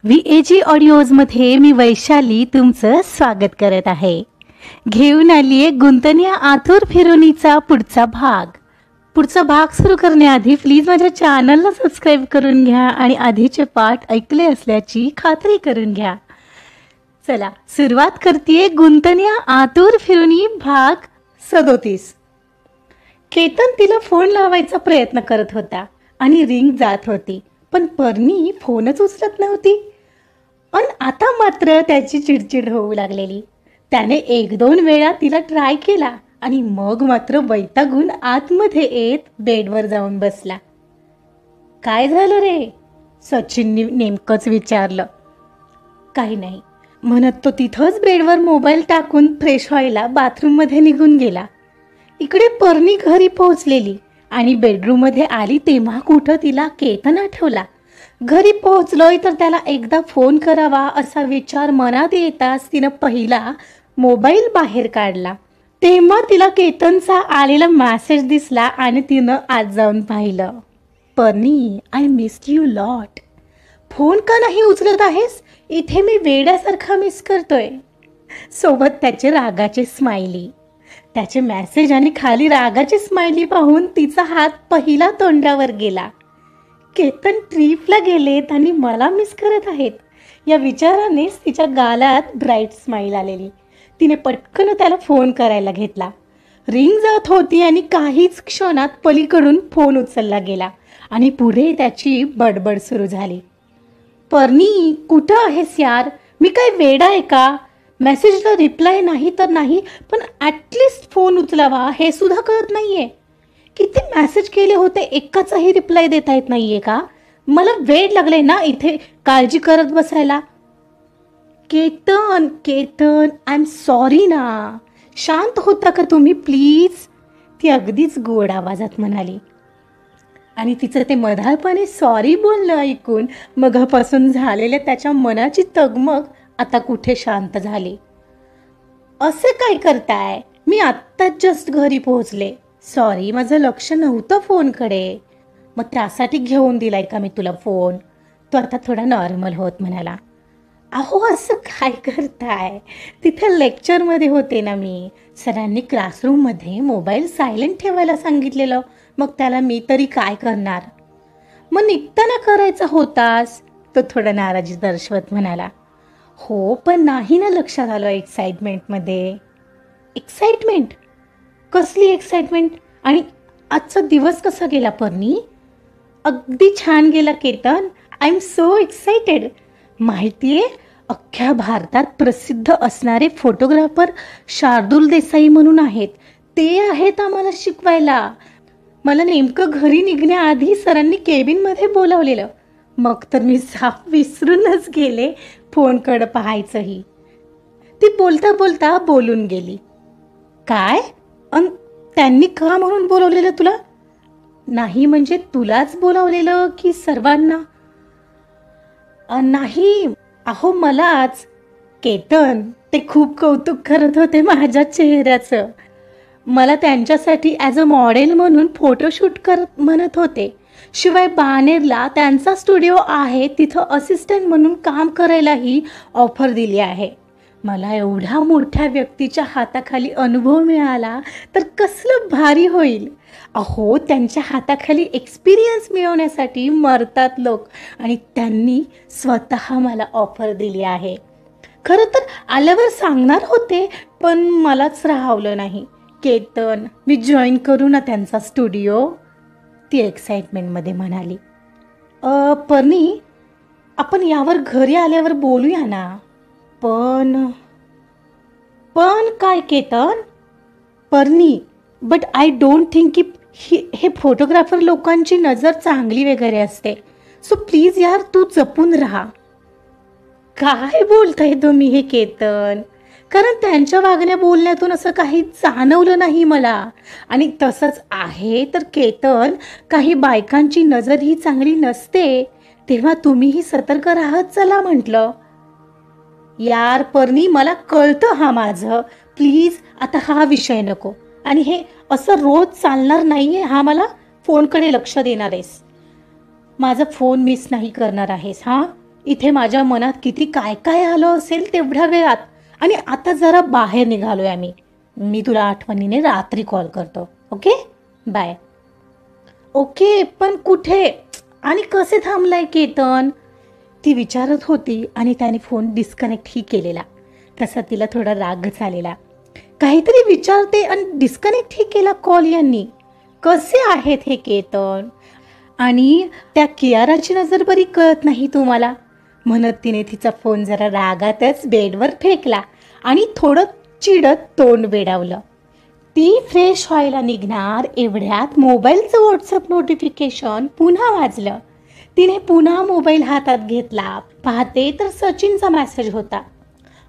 VAG ऑडिओजमध्ये मी वैशाली तुमचं स्वागत करत आहे. घेऊन आली आहे गुंतण्या आतुर फिरवणीचा पुढचा भाग सुरू करण्याआधी प्लीज माझ्या चॅनलला सबस्क्राईब करून घ्या आणि आधीचे पाठ ऐकले असल्याची खात्री करून घ्या. चला सुरुवात करते गुंतण्या आतुर फिरवणी भाग 37. केतन तिला फोन लावायचा प्रयत्न करत होता आणि रिंग जात होती, पण पर्णी फोनच उचलत नव्हती. पण आता मात्र त्याची चिडचिड होऊ लागलेली. त्याने 1-2 वेळा तिला ट्राय केला आणि मग मात्र वैतागून आतमध्ये येत बेडवर जाऊन बसला. काय झालं रे? सचिनने नेमकंच विचारलं. काही नाही म्हणत तो तिथंच बेडवर मोबाईल टाकून फ्रेश व्हायला बाथरूममध्ये निघून गेला. इकडे पर्णी घरी पोहोचलेली आणि बेडरूममध्ये आली तेव्हा कुठं तिला केतन आठवला. घरी पोहोचलोय तर त्याला एकदा फोन करावा असा विचार मनात येताच तिनं पहिला मोबाईल बाहेर काढला. तेव्हा तिला केतनचा आलेला मेसेज दिसला आणि तिनं आत जाऊन पाहिलं. Parni, I missed you lot. Phone का नाही उचलत आहेस? इथे मी वेड्यासारखा मिस करतोय. सोबत त्याचे रागाचे स्माइली. त्याचे मेसेज आणि खाली रागाचे स्माइली पाहून तिचा हात पहिला तोंडावर गेला. केतन ट्रिपला गेलेत आणि मला मिस करत आहेत या विचारानेच तिच्या गालात ब्राईट स्माइल आलेली. तिने पटकन त्याला फोन करायला घेतला. रिंग जात होती आणि काहीच क्षणात पलीकडून फोन उचलला गेला आणि पुढे त्याची बडबड सुरू झाली. पर्णी, कुठं आहेस यार? मी काय वेडा आहे का? मेसेजला रिप्लाय नाही तर नाही, पण ॲटलिस्ट फोन उचलावा हे सुद्धा कळत नाहीये. किती मेसेज केले होते, एकाचाही रिप्लाय देता येत नाहीये का? मला वेळ लागलाय ना इथे काळजी करत बसायला. केतन, आय एम सॉरी ना. शांत होता का तुम्ही प्लीज? ती अगदीच गोड आवाजात म्हणाली. आणि तिचं ते मधाळपणे सॉरी बोलणं ऐकून मगापासून झालेल्या त्याच्या मनाची तगमग आता कुठे शांत झाली. असे काय करताय? मी आत्ताच जस्ट घरी पोहोचले. सॉरी, माझं लक्ष नव्हतं फोनकडे. मग त्यासाठी घेऊन दिलाय का मी तुला फोन? तो आता थोडा नॉर्मल होत म्हणाला. अहो असं काय करताय? तिथे लेक्चरमध्ये होते ना मी. सरांनी क्लासरूममध्ये मोबाईल सायलेंट ठेवायला सांगितलेलं. मग त्याला मी तरी काय करणार? मग निघताना करायचा होतास, तो थोडा नाराजी दर्शवत म्हणाला. हो पण नाही ना लक्षात आलं एक्साइटमेंटमध्ये. एक्साइटमेंट? कसली एक्साइटमेंट? आणि आजचा दिवस कसा गेला पर्णी? अगदी छान गेला Ketan. I am so excited. माहितीये, अख्ख्या भारतात प्रसिद्ध असणारे फोटोग्राफर शार्दूल देसाई म्हणून आहेत. ते आहेत आम्हाला शिकवायला. मला नेमकं घरी निघण्याआधी सरांनी केबिनमध्ये बोलावलेलं. मग तर मी साफ विसरूनच गेले फोनकडं पाहायचंही. ती बोलता बोलता बोलून गेली. काय? त्यांनी का म्हणून बोलवलेलं तुला? नाही म्हणजे तुलाच बोलावलेलं की सर्वांना? नाही, अहो मलाच. केतन, ते खूप कौतुक करत होते माझ्या चेहऱ्याचं. मला त्यांच्यासाठी ॲज अ मॉडेल म्हणून फोटोशूट करत म्हणत होते. शिवाय बाणेरला त्यांचा स्टुडिओ आहे, तिथं असिस्टंट म्हणून काम करायलाही ऑफर दिली आहे. मला एवढ्या मोठ्या व्यक्तीच्या हाताखाली अनुभव मिळाला तर कसलं भारी होईल. अहो त्यांच्या हाताखाली एक्सपिरियन्स मिळवण्यासाठी मरतात लोक आणि त्यांनी स्वतः मला ऑफर दिली आहे. खरं तर आल्यावर सांगणार होते पण मलाच राहवलं नाही. केतन, मी जॉईन करू ना त्यांचा स्टुडिओ? ती एक्साइटमेंटमध्ये म्हणाली. पर्णी, आपण यावर घरी आल्यावर बोलूया ना. पण काय Ketan? Parni, but I don't think की हे फोटोग्राफर लोकांची नजर चांगली वगैरे असते. सो प्लीज यार, तू जपून राहा. काय बोलताय तुम्ही हे केतन? कारण त्यांच्या वागण्या बोलण्यातून असं काही जाणवलं नाही मला. आणि तसंच आहे तर केतन, काही बायकांची नजर ही चांगली नसते, तेव्हा तुम्हीही सतर्क राहत चला म्हटलं. यार पर्णी, मला कळतं हा माझं. प्लीज आता हा विषय नको. आणि हे असं रोज चालणार नाहीये. हा मला फोनकडे लक्ष देणार आहेस. माझा फोन मिस नाही करणार आहेस. हां, इथे माझ्या मनात किती काय काय आलं असेल तेवढ्या वेळात. आणि आता जरा बाहेर निघालोय आम्ही. मी तुला आठवणीने रात्री कॉल करतो. Okay, bye. ओके, पण कुठे आणि कसे थांबलाय केतन, ती विचारत होती. आणि त्याने फोन डिस्कनेक्टही केलेला. तसा तिला थोडा रागच आलेला. काहीतरी विचारते आणि डिस्कनेक्टही केला कॉल यांनी. कसे आहेत हे केतन. आणि त्या कियाराची नजर बरी कळत नाही तुम्हाला, म्हणत तिने तिचा फोन जरा रागातच बेडवर फेकला आणि थोडं चिडत तोंड वेडावलं. ती फ्रेश व्हायला निघणार एवढ्यात मोबाईलचं व्हॉट्सअप नोटिफिकेशन पुन्हा वाजलं. तिने पुन्हा मोबाईल हातात घेतला. पाहते तर सचिनचा मेसेज होता.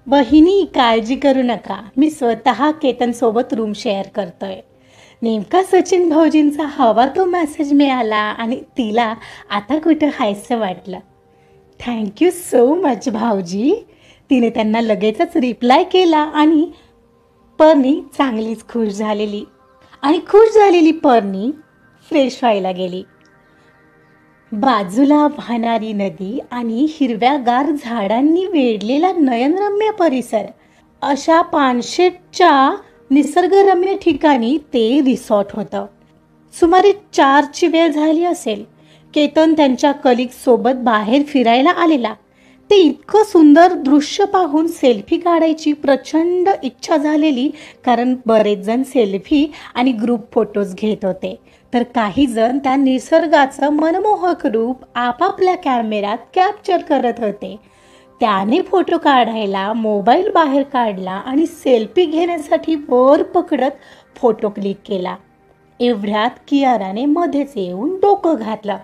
बहिणी, काळजी करू नका, मी स्वतः केतनसोबत रूम शेअर करतोय. नेमका सचिन भाऊजींचा हवा तो मेसेज मिळाला आणि तिला आता कुठं हायसं वाटलं. थँक्यू सो मच भाऊजी, तिने त्यांना लगेचच रिप्लाय केला. आणि पर्णी चांगलीच खुश झालेली. आणि खुश झालेली पर्णी फ्रेश व्हायला गेली. बाजूला वाहणारी नदी आणि हिरव्यागार झाडांनी वेढलेला नयनरम्य परिसर, अशा पानशेतच्या निसर्गरम्य ठिकाणी ते रिसॉर्ट होतं. सुमारे 4ची वेळ झाली असेल. केतन त्यांच्या कलिग्ससोबत बाहेर फिरायला आलेला. ते इतकं सुंदर दृश्य पाहून सेल्फी काढायची प्रचंड इच्छा झालेली, कारण बरेच जण सेल्फी आणि ग्रुप फोटोज घेत होते. तर काही जण त्या निसर्गाचं मनमोहक रूप आपापल्या कॅमेऱ्यात कॅप्चर करत होते. त्याने फोटो काढायला मोबाईल बाहेर काढला आणि सेल्फी घेण्यासाठी वर पकडत फोटो क्लिक केला. एवढ्यात कियाराने मध्येच येऊन डोकं घातलं.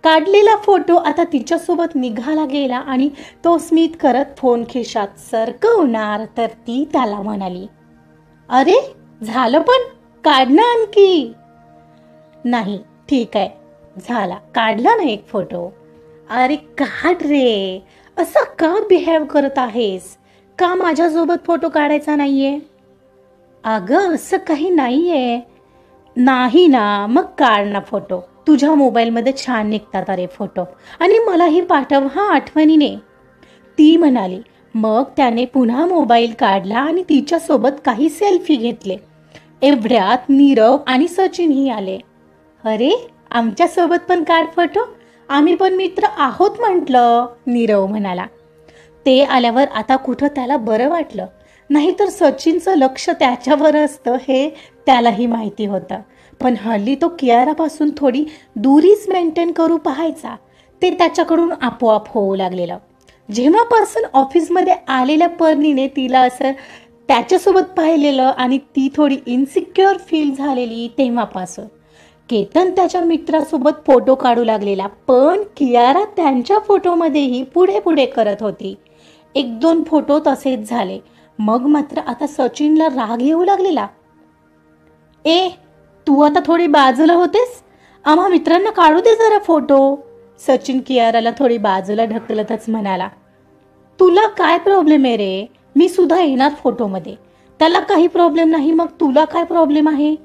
काढलेला फोटो आता तिच्यासोबत निघाला गेला आणि तो स्मित करत फोन खिशात सरकवणार तर ती त्याला म्हणाली, अरे झालं, पण काढ ना आणखी. नाही, ठीक आहे, झाला, काढला ना एक फोटो. अरे काढ रे, असं का बिहेव करत आहेस. का माझ्यासोबत फोटो काढायचा नाहीये. अगं असं काही नाहीये. नाही ना, मग काढ ना फोटो. तुझ्या मोबाईलमध्ये छान निघतात अरे फोटो, आणि मलाही पाठव हा आठवणीने, ती म्हणाली. मग त्याने पुन्हा मोबाईल काढला आणि तिच्यासोबत काही सेल्फी घेतले. एवढ्यात नीरव आणि सचिनही आले. अरे आमच्यासोबत पण काढ फोटो, आम्ही पण मित्र आहोत म्हटलं, नीरव म्हणाला. ते आल्यावर आता कुठं त्याला बरं वाटलं. नाहीतर सचिनचं लक्ष त्याच्यावर असतं हे त्यालाही माहिती होतं. पण हल्ली तो कियारापासून थोडी दूरीच मेंटेन करू पाहायचा. ते त्याच्याकडून आपोआप होऊ लागलेलं. जेव्हापासून ऑफिसमध्ये आलेल्या पर्णीने तिला असं त्याच्यासोबत पाहिलेलं आणि ती थोडी इन्सिक्युअर फील झालेली, तेव्हापासून केतन त्याच्या मित्रासोबत फोटो काढू लागलेला. पण कियारा त्यांच्या फोटोमध्येही पुढे पुढे करत होती. 1-2 फोटो तसेच झाले. मग मात्र आता सचिनला राग येऊ लागलेला. ए, तू आता थोडी बाजूला होतेस, आम्हा मित्रांना काढू दे जरा फोटो. सचिन कियाराला थोडी बाजूला ढकलतच म्हणाला. तुला काय प्रॉब्लेम आहे रे, मी सुद्धा येणार फोटोमध्ये, त्याला काही प्रॉब्लेम नाही, मग तुला काय प्रॉब्लेम आहे.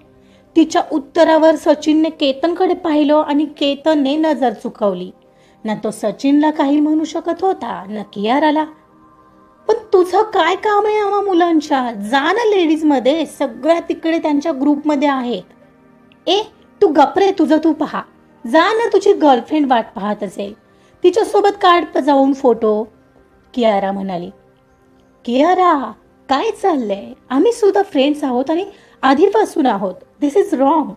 तिच्या उत्तरावर सचिनने केतनकडे पाहिलं आणि केतनने नजर चुकवली. ना तो सचिनला काही म्हणू शकत होता ना कियाराला. पण तुझं काय काम आहे आम्हा मुलांच्या, जा ना लेडीजमध्ये, सगळ्या तिकडे त्यांच्या ग्रुपमध्ये आहेत. ए तू गपरे, तुझं तू पहा, जा ना, तुझी गर्लफ्रेंड वाट पाहत असेल, तिच्यासोबत काढ जाऊन फोटो, कियारा म्हणाली. कियारा काय चाललंय, आम्ही सुद्धा फ्रेंड्स आहोत आणि आधीपासून आहोत, दिस इज रॉंग,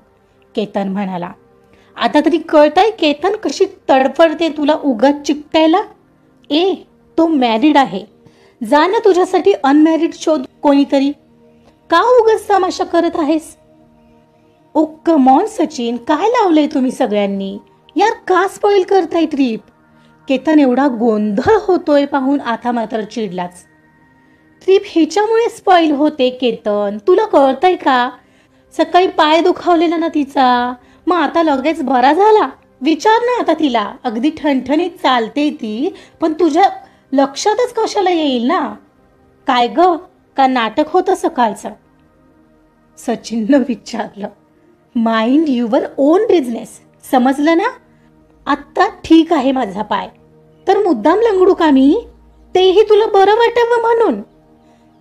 केतन म्हणाला. आता तरी कळतंय केतन कशी तडफडते तुला उगाच चिकटायला. ए तो मॅरिड आहे, जा ना, तुझ्यासाठी अनमॅरिड शोध कोणीतरी, का उगाच तमाशा करत आहेस. ओ कम ऑन सचिन, काय लावलंय तुम्ही सगळ्यांनी यार, का स्पॉइल करताय ट्रिप. केतन एवढा गोंधळ होतोय पाहून आता मात्र चिडलाच. ट्रिप हिच्यामुळे स्पॉइल होते केतन, तुला कळतंय का. सकाळी पाय दुखावलेला ना तिचा, मग आता लगेच बरा झाला. विचार ना आता तिला, अगदी ठणठणीत चालते ती, पण तुझ्या लक्षातच कशाला येईल ना. काय ग, का नाटक होतं सकाळचं. सचिननं विचारलं. माइंड युअर ओन बिझनेस, समजलं ना. आत्ता ठीक आहे माझा पाय, तर मुद्दाम लंगडू का मी? तेही तुला बरं वाटावं म्हणून.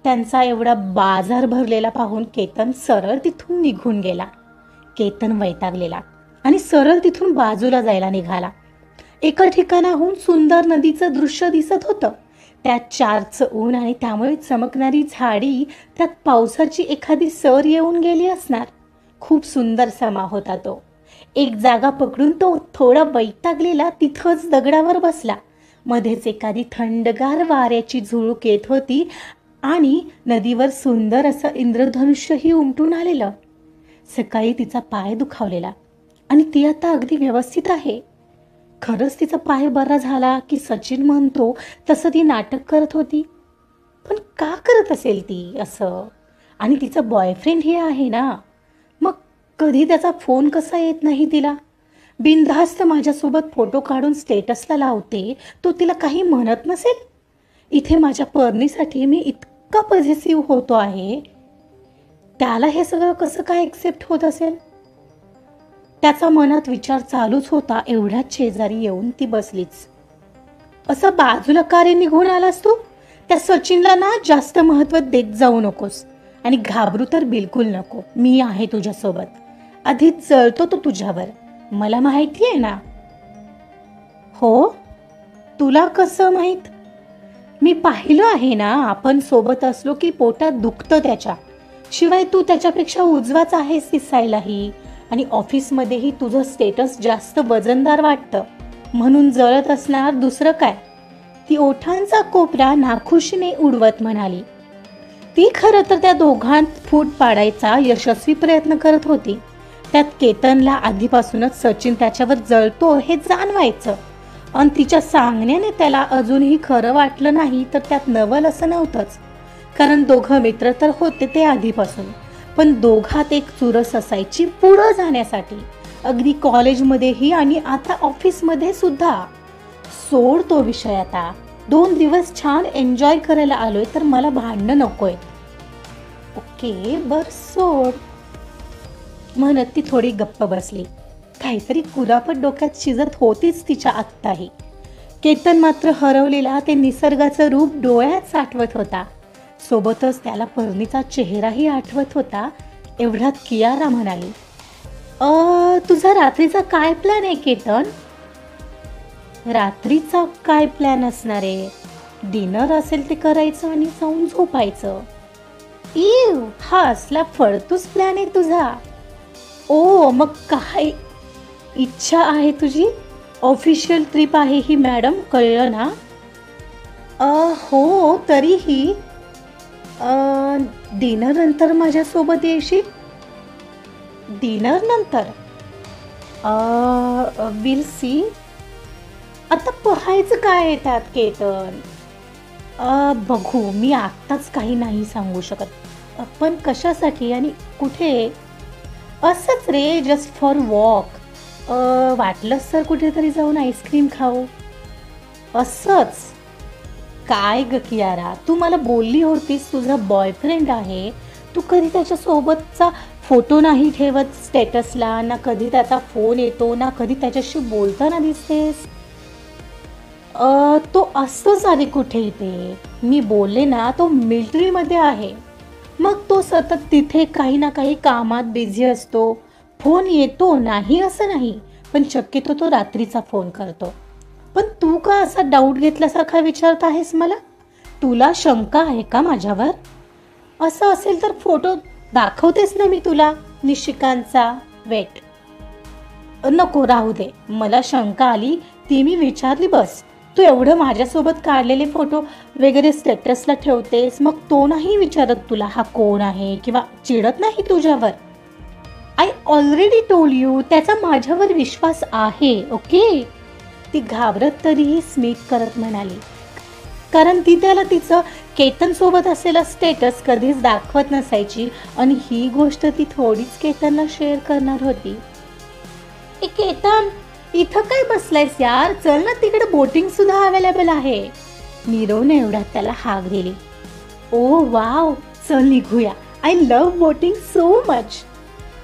त्यांचा एवढा बाजार भरलेला पाहून केतन सरळ तिथून निघून गेला. केतन वैतागलेला आणि सरळ तिथून बाजूला जायला निघाला. एका ठिकाणाहून सुंदर नदीचं दृश्य दिसत होतं. त्यात चारचं ऊन आणि त्यामुळे चमकणारी झाडी, त्यात पावसाची एखादी सर येऊन गेली असणार. खूप सुंदर समा होता तो. एक जागा पकडून तो थोडा वैतागलेला तिथंच दगडावर बसला. मध्येच एखादी थंडगार वाऱ्याची झुळूक येत होती आणि नदीवर सुंदर असं इंद्रधनुष्यही उमटून आलेलं. सकाळी तिचा पाय दुखावलेला आणि ती आता अगदी व्यवस्थित आहे. खरंच तिचा पाय बरा झाला की सचिन म्हणतो तसं ती नाटक करत होती? पण का करत असेल ती असं? आणि तिचा बॉयफ्रेंड ही आहे ना, मग कधी त्याचा फोन कसा येत नाही तिला? बिनधास्त माझ्यासोबत फोटो काढून स्टेटसला लावते, तो तिला काही म्हणत नसेल? इथे माझ्या पर्नीसाठी मी इतका पॉझिटिव्ह होतो आहे, त्याला हे सगळं कसं काय एक्सेप्ट होत असेल? त्याचा मनात विचार चालूच होता. एवढ्याच शेजारी येऊन ती बसलीच. असं बाजूला का रे निघून आलास तू? त्या सचिनला ना जास्त महत्त्व देत जाऊ नकोस आणि घाबरू तर बिलकुल नको. मी आहे तुझ्यासोबत. आधीच जळतो तो तुझ्यावर, मला माहिती आहे ना. हो, तुला कसं माहीत? मी पाहिलं आहे ना, आपण सोबत असलो की पोटात दुखतं त्याच्या. शिवाय तू त्याच्यापेक्षा उजवाच आहेस दिसायलाही आणि ऑफिसमध्येही तुझं स्टेटस जास्त वजनदार वाटतं म्हणून जळत असणार, दुसरं काय? ती ओठांचा कोपरा नाखुशीने उडवत म्हणाली. ती खरं तर त्या दोघांत फूट पाडायचा यशस्वी प्रयत्न करत होती. त्यात केतनला आधीपासूनच सचिन त्याच्यावर जळतो हे जाणवायचं आणि तिच्या सांगण्याने त्याला अजूनही खरं वाटलं नाही तर त्यात नवल असं नव्हतंच. कारण दोघं मित्र तर होते ते आधीपासून, पण दोघात एक चुरस असायची पुढं जाण्यासाठी. अगदी कॉलेजमध्येही आणि आता ऑफिसमध्ये सुद्धा. सोड तो विषय आता. 2 दिवस छान एन्जॉय करायला आलोय तर मला भांडणं नकोय. ओके बर सोड म्हणत ती थोडी गप्प बसली. काहीतरी कुरापत डोक्यात शिजत होतीच तिच्या आत्ताही. केतन मात्र हरवलेला ते निसर्गाचं रूप डोळ्यात साठवत होता. सोबतच त्याला पर्णीचा चेहराही आठवत होता. एवढ्यात कियारा म्हणाली, तुझा रात्रीचा काय प्लॅन आहे केतन? रात्रीचा काय प्लॅन असणार आहे? डिनर असेल ते करायचं आणि जाऊन झोपायचं. इव, हा असला फळतूस प्लॅन आहे तुझा? ओ, मग काय इच्छा आहे तुझी? ऑफिशियल ट्रिप आहे ही मॅडम, कळलं ना? हो, तरीही डिनर नंतर माझ्यासोबत येशील? डिनर नंतर विल सी. आता पाहायचं काय आहे त्यात केतन? बघू, मी आत्ताच काही नाही सांगू शकत. पण कशासाठी आणि कुठे? असंच रे, जस्ट फॉर वॉक. वाटलंच तर कुठेतरी जाऊन आईस्क्रीम खाऊ. असंच? काय ग कियारा, तू मला बोलली होतीस तुझा बॉयफ्रेंड आहे. तू कधी त्याच्यासोबतचा फोटो नाही ठेवत स्टेटसला, ना कधी त्याचा फोन येतो, ना कधी त्याच्याशी बोलताना दिसतेस. तो असतोच आधी कुठे इथे. मी बोलले ना, तो मिलिटरीमध्ये आहे. मग तो सतत तिथे काही ना काही कामात बिझी असतो. फोन येतो नाही असं नाही, पण शक्यतो तो रात्रीचा फोन करतो. पण तू का असा डाऊट घेतल्यासारखा विचारत आहेस मला? तुला शंका आहे का माझ्यावर? असं असेल तर फोटो दाखवतेस ना मी तुला निशिकांचा. वेट, नको राहू दे. मला शंका आली ती मी विचारली बस. तू एवढं माझ्यासोबत काढलेले फोटो वगैरे स्टेटसला ठेवतेस, मग तो नाही विचारत तुला हा कोण आहे किंवा चिडत नाही तुझ्यावर? आय ऑलरेडी टोल्ड यू, त्याचा माझ्यावर विश्वास आहे. ओके. ती घाबरत तरीही स्मित करत म्हणाली, कारण ती त्याला तिचं केतन सोबत असलेला स्टेटस कधीच दाखवत नसायची आणि ही गोष्ट ती थोडीच केतनला शेअर करणार होती. ए केतन, इथं काय बसलायस यार? चल ना, तिकडे बोटिंग सुद्धा अवेलेबल आहे. नीरवने एवढ्यात त्याला हाक दिली. ओ वाव, चल निघूया. I love boating so much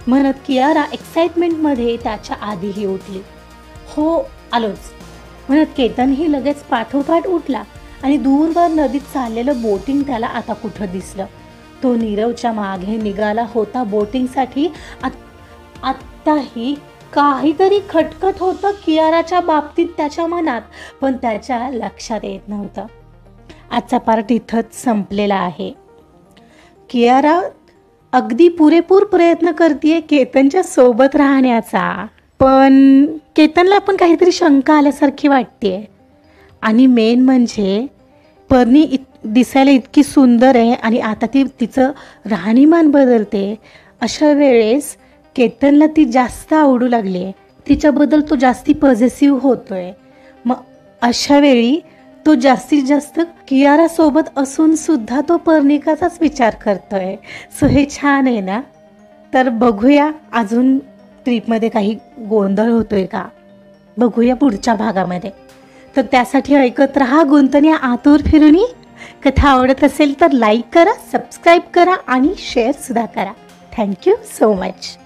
म्हणत कियारा एक्साइटमेंटमध्ये त्याच्या आधीही उठली. हो आलोच. म्हणत केतनही लगेच पाठोपाठ उठला आणि दूरवर नदीत चाललेलं बोटिंग त्याला आता कुठं दिसलं. तो नीरवच्या मागे निघाला होता बोटिंगसाठी. आत्ताही काहीतरी खटकत होतं कियाराच्या बाबतीत त्याच्या मनात, पण त्याच्या लक्षात येत नव्हतं. आजचा पार्ट इथंच संपलेला आहे. कियारा अगदी पुरेपूर प्रयत्न करतेय केतनच्या सोबत राहण्याचा, पण केतनला पण काहीतरी शंका आल्यासारखी वाटते. आणि मेन म्हणजे पर्णी दिसायला इतकी सुंदर आहे आणि आता ती तिचं राहणीमान बदलते. अशा वेळेस केतनला ती जास्त आवडू लागली आहे, तिच्याबद्दल तो जास्ती पॉझिटिव्ह होतोय. मग अशा वेळी तो जास्तीत जास्त कियारासोबत असून सुद्धा तो पर्णिकाचाच विचार करतोय. सो हे छान आहे ना. तर बघूया अजून ट्रिपमध्ये काही गोंधळ होतोय का, बघूया पुढच्या भागामध्ये. तर त्यासाठी ऐकत राहा गुंतनिया आतुर फिरुनी. कथा आवडत असेल तर लाईक करा, सबस्क्राईब करा आणि शेअरसुद्धा करा. Thank you so much.